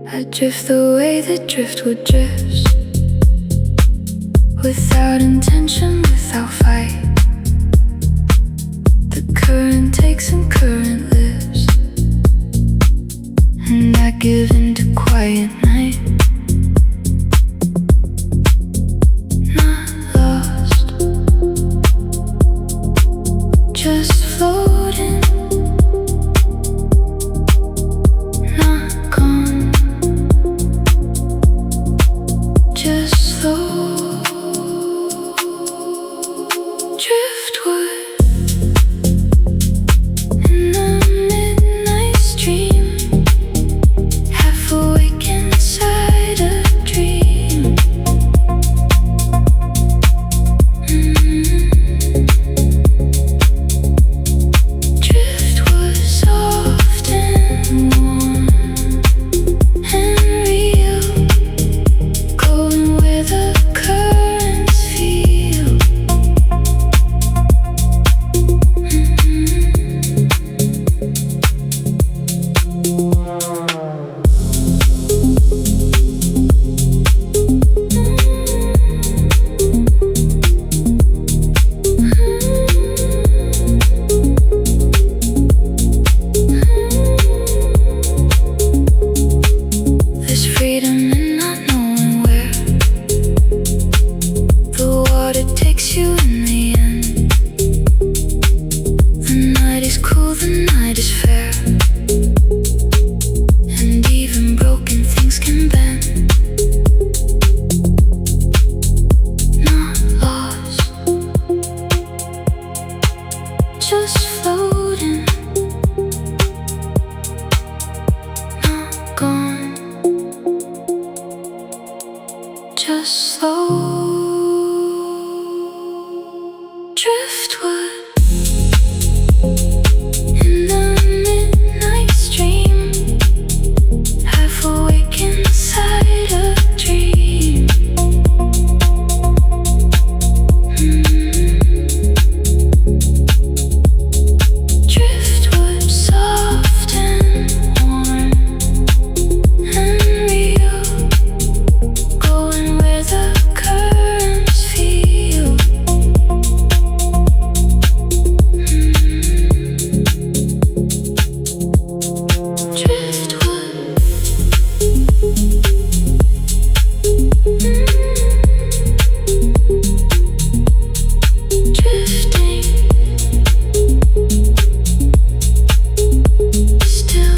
I drift the way that driftwood drifts, without intention, without fight. The current takes and current lives, and I give into quiet night. Not lost, just floating. Not gone, just slow driftwood in the midnight stream, half awake inside a dream. Driftwood soft and warm and real, going where the currents feel. There's freedom in not knowing where the water takes you in the end. The night is cool, the night is fair, and even broken things can bend. Not lost, just floating. Not gone, just slow driftwood in the midnight stream, half awake inside a dream. Driftwood soft and warm and real, going where the currents feel. Driftwood, drifting still.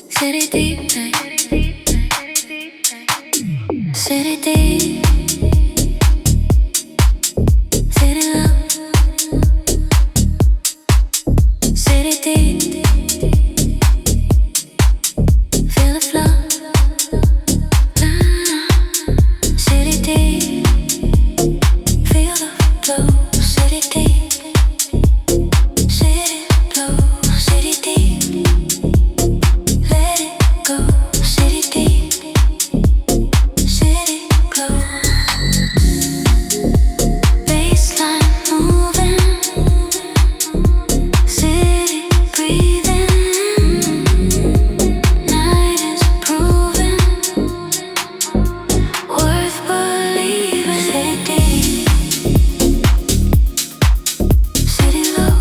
City deep, city deep, city low, city deep, feel the flow. City deep, feel the flow. City deep, city flow. City deep, let it go. City deep, city glow. Baseline moving, city breathing. Night is proving worth believing. City deep, city low.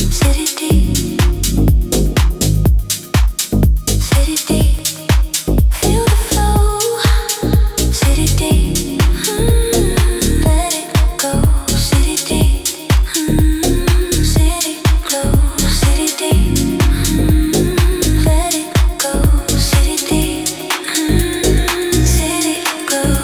City deep, city deep, feel the flow. City deep, let it go. City deep, city glow. City deep, let it go. City deep, city glow.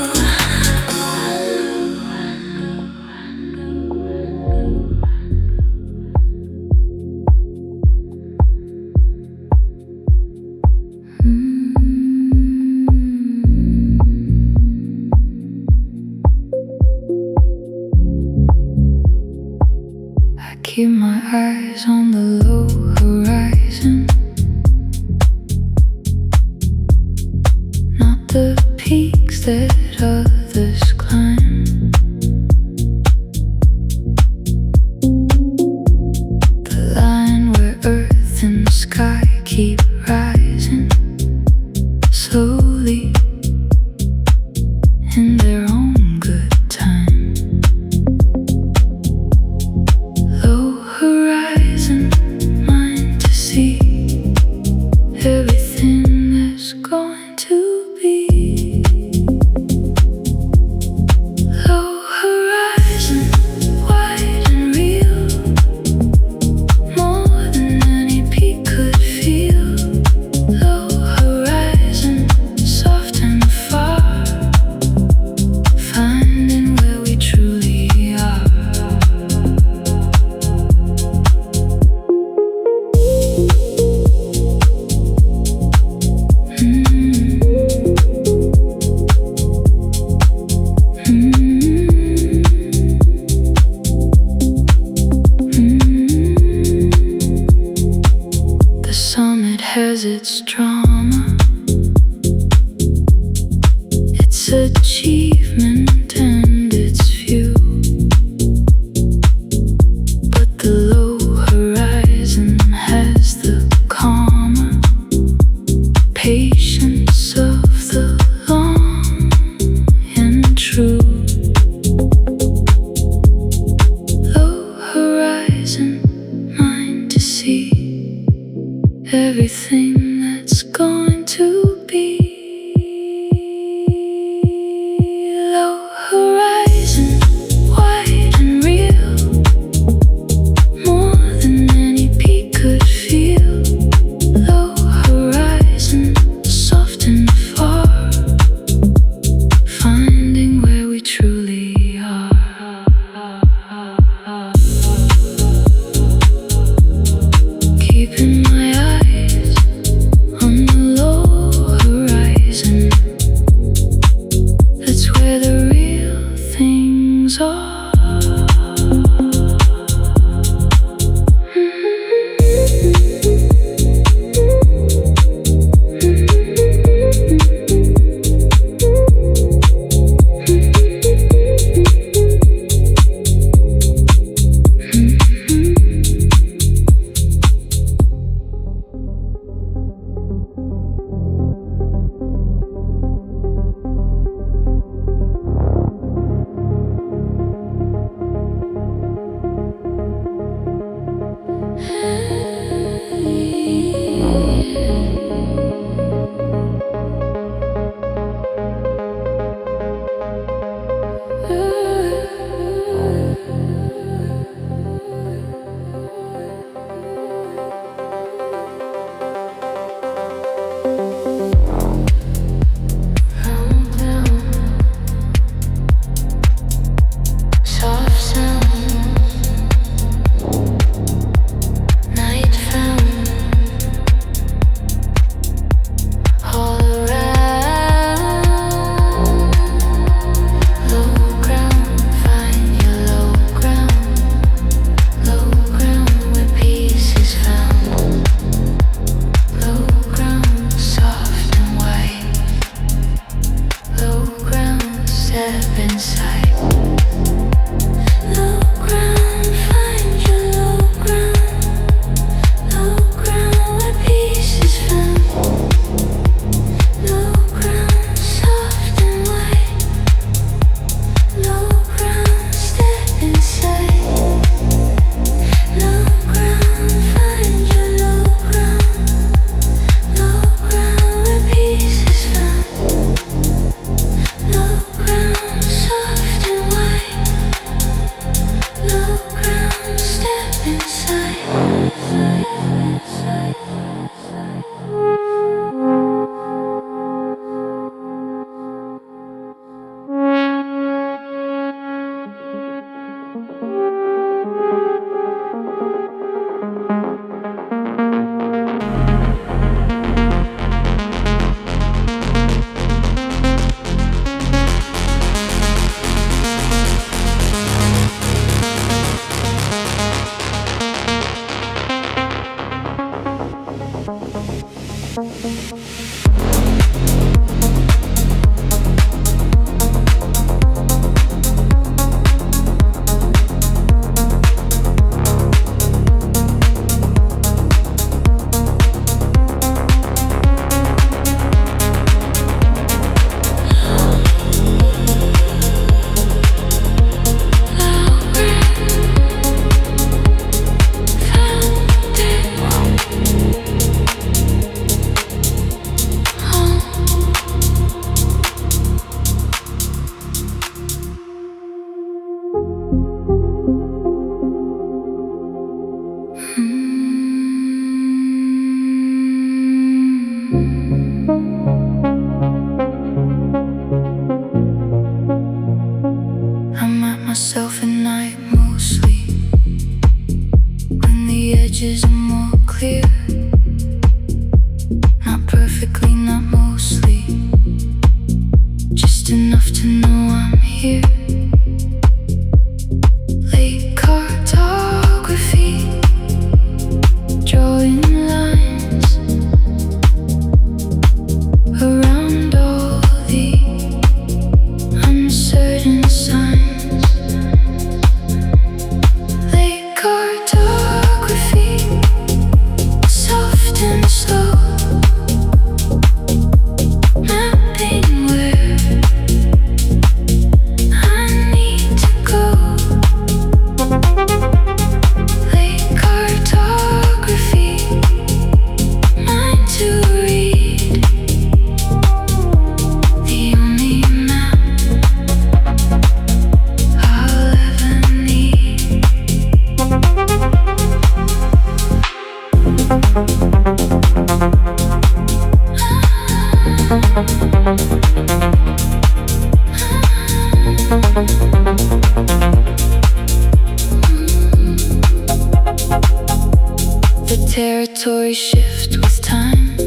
I keep my eyes on the low horizon, has its drama, its achievement and its view. But the low horizon has the calmer patience of the long and true. Low horizon, mind to see everything that's going to be. Low horizon, wide and real, more than any peak could feel. Low horizon, soft and far, finding where we truly are. Keeping my eyes on the low horizon, that's where the real things are. shift with time.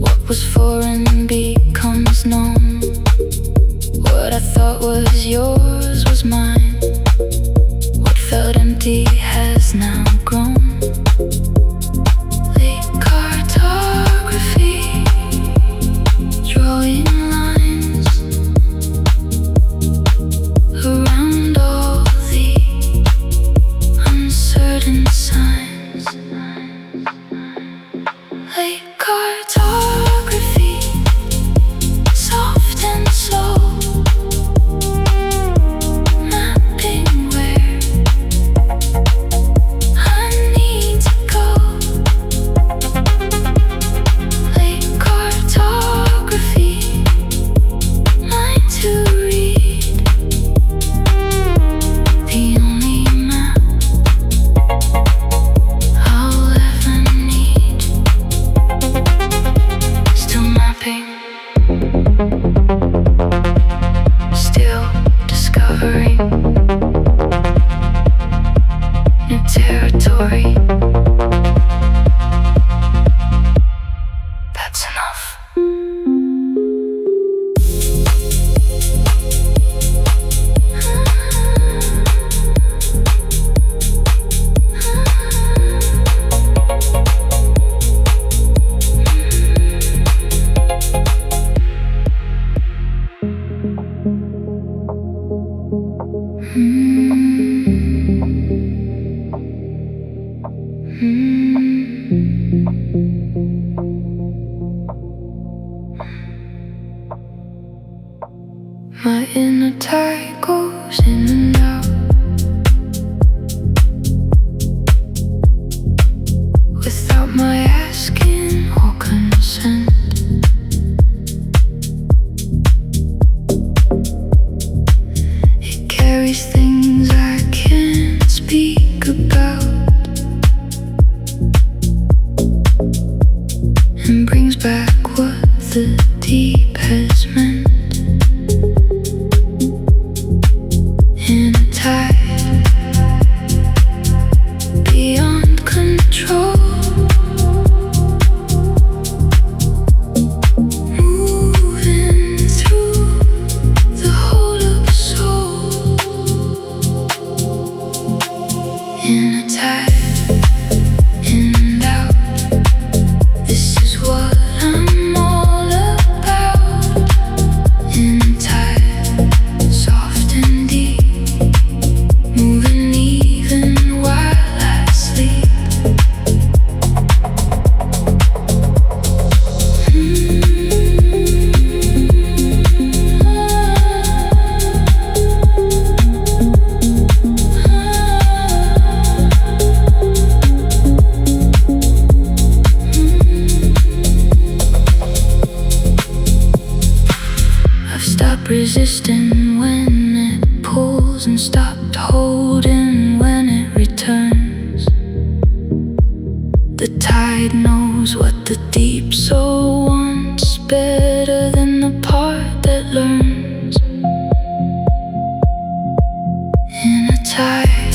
What was foreign becomes known. What I thought was yours was mine. What felt empty has now grown. Late cartography, drawing lines around all the uncertain signs. Late cartography, soft and slow, mapping where I need to go. Late cartography, mine to read, the only map I'll ever need. Still mapping, still discovering new territory. That's enough. My inner tide goes in and out without my asking or consent. It carries things I can't speak about and brings back what the deep has meant. In a tide beyond control, moving through the whole of soul. In a tide, in and out, this is what I'm all about. In a tide, soft and deep, moving even while I sleep. I've stopped resisting when it pulls and stopped holding when it returns. The tide knows what the deep soul wants better than the part that learns. In a tide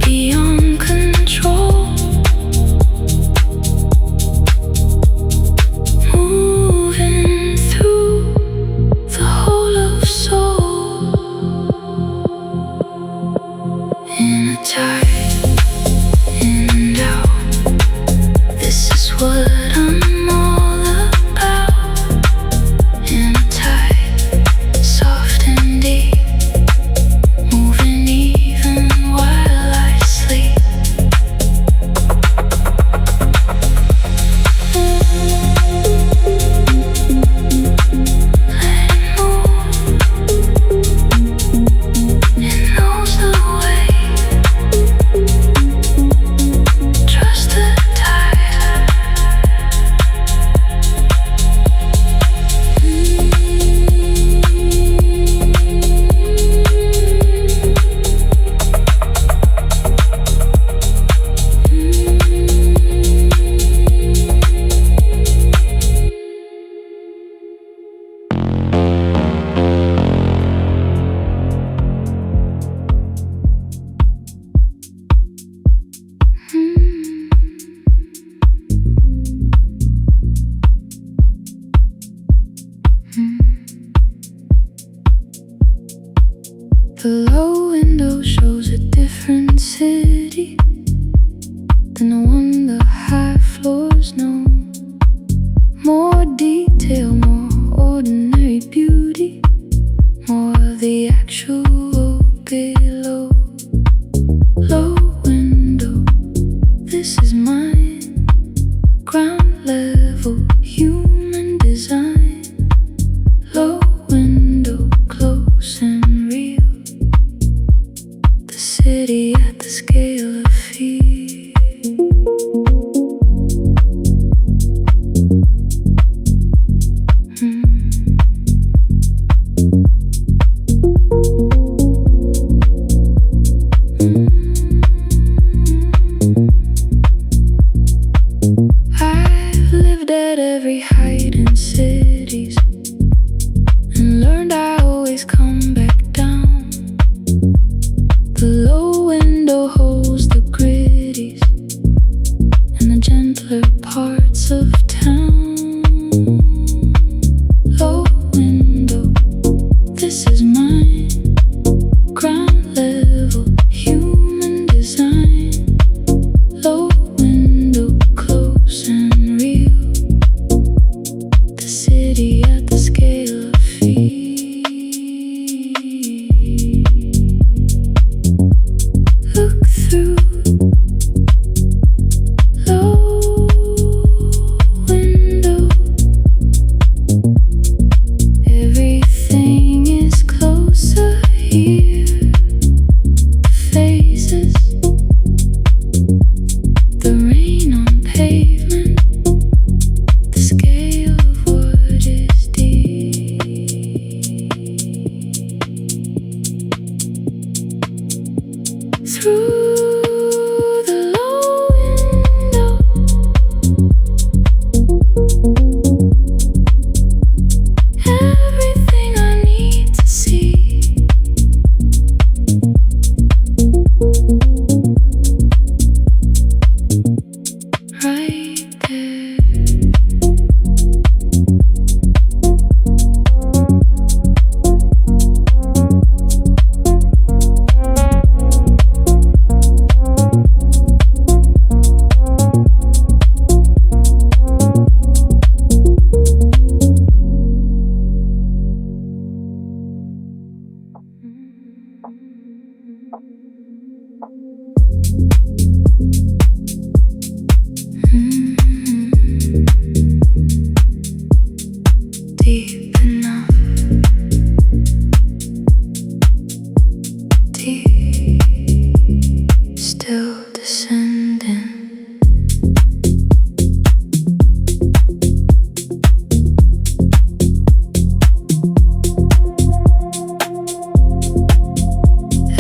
beyond control, moving through the whole of soul. In a tide, in and out, this is what I'm all Ground level, human design. Low window, close and real. The city at the scale of fear. I've lived at every height in cities and learned I always come back down. The low window holds the gritties and the gentler parts of town. Low window, this is mine. Ground level, human design. Low window, close and real. The city at the scale of fear. Look through. Low window. Everything is closer here. The faces, the rain on pavement, the scale of what is deep. Through the low window, everything I need to see. Right there. Deep enough, deep, still descending.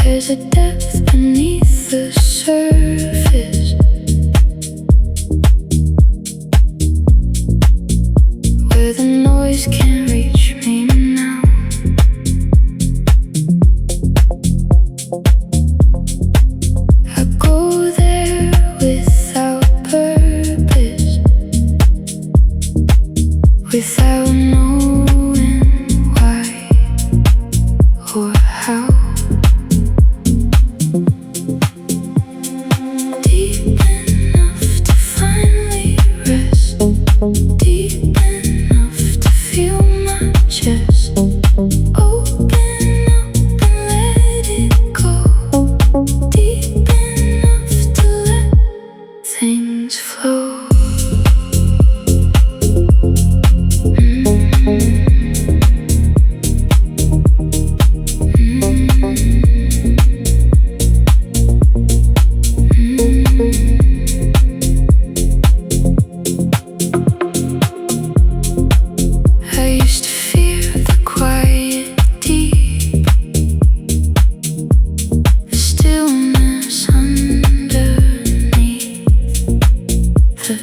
There's a depth beneath the surface where the noise can't reach me now. I go there without purpose, without knowing why or how. Deep enough to finally rest. Deep enough to feel my chest. Open up and let it go. Deep enough to let things flow. I used to fear the quiet deep, the stillness underneath, the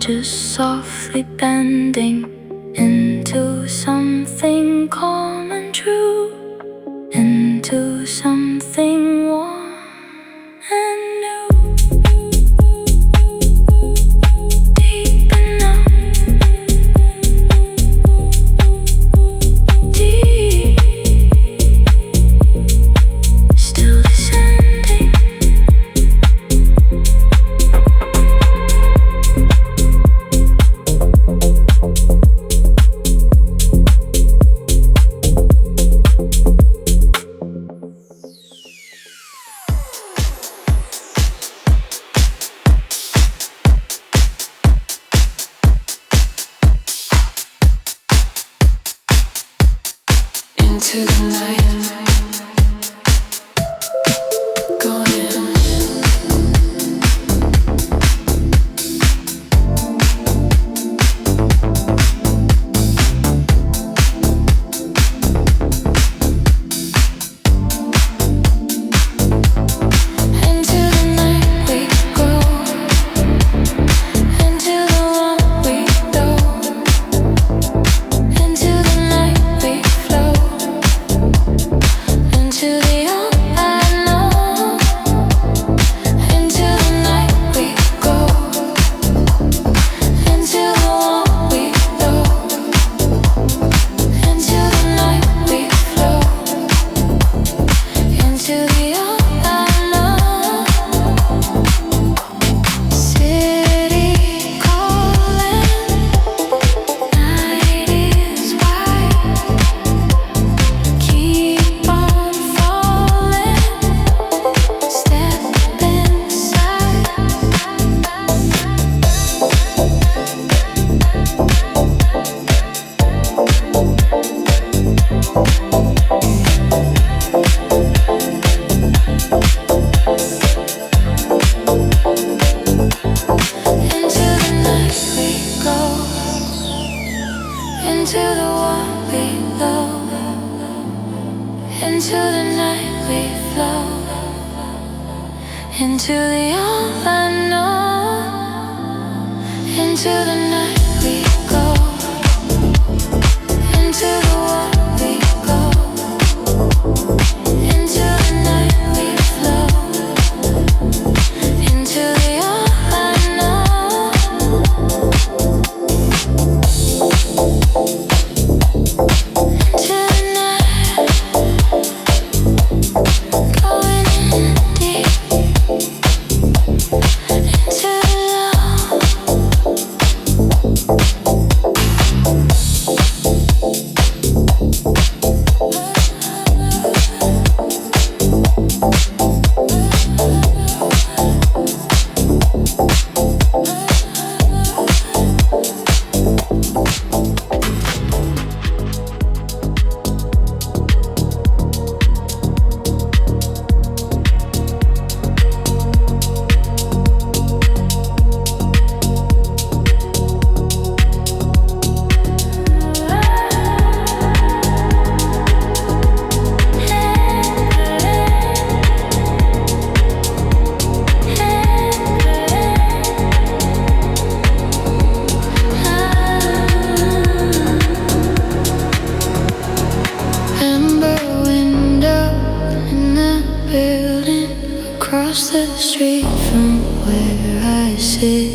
just softly bending into something calm and true, into something warm and new. Deep enough, deep, still descending. Into the night, going into the night we go, into the one we know, into the night we flow. Into the all I know, into the night we go, into the one we know, into the night we flow, into the all I know. City calling, night is wide, keep on falling, step inside. Into the night we go, into the one we love, into the night we flow, into the all I know, into the night we go, into the one we go, into the night we flow, into the all I know. Into the night, going in deep, into the amber window in the building across the street from where I sit.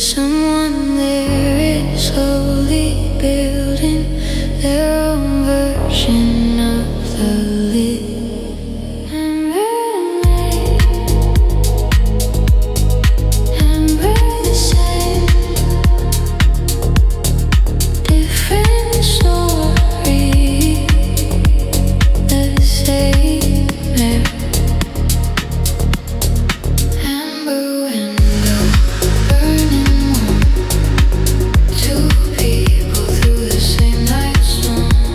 Someone there is slowly building their own version of the lit. Amber the same, different story, the same air. Amber window, burning warm, two people through the same night storm.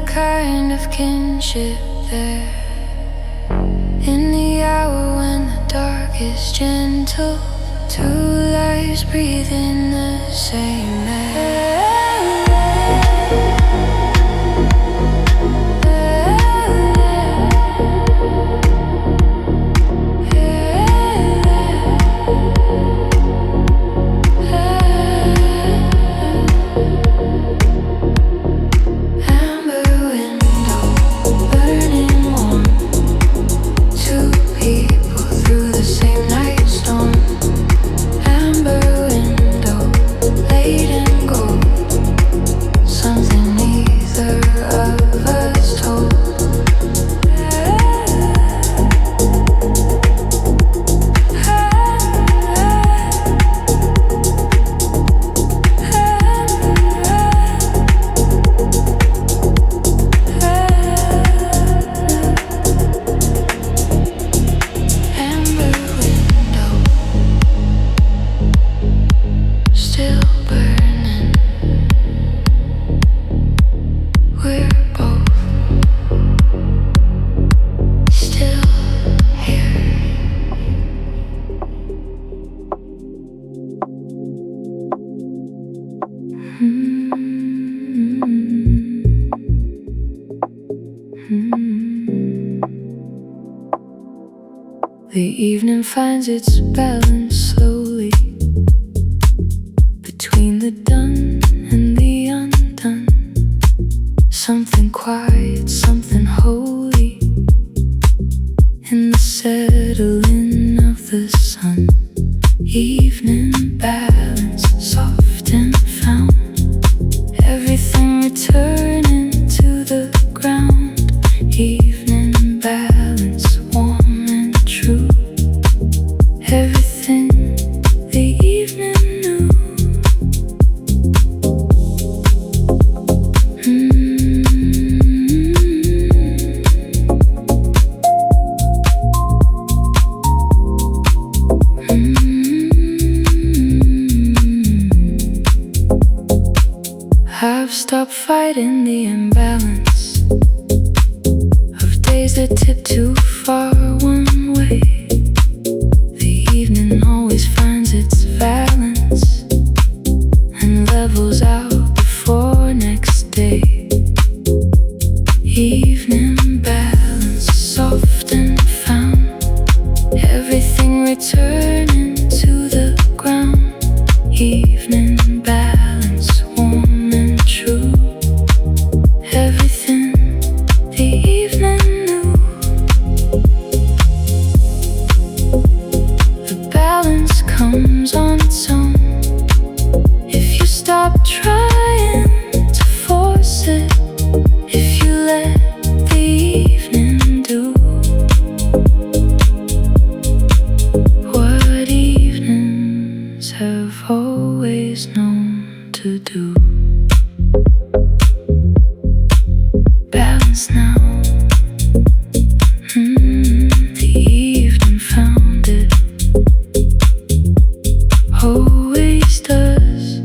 kind of kinship there. In the hour when the dark is gentle, two lives breathing the same air. The evening finds its balance slowly between the done and the undone. Something quiet, something holy in the settling of the sun. Evening balance, soft and found, everything returning to the ground. Evening balance, warm and true, everything the evening knew. I've stopped fighting the imbalance of days that tip too far one way. The evening always finds its balance and levels out before next day. Evening balance, soft and found, everything returning to the ground. Evening balance, warm and true, everything the evening knew. The balance comes on its own if you stop trying to force it, if you let the evening do what evenings have always known to do. Balance now. The evening found it, always does.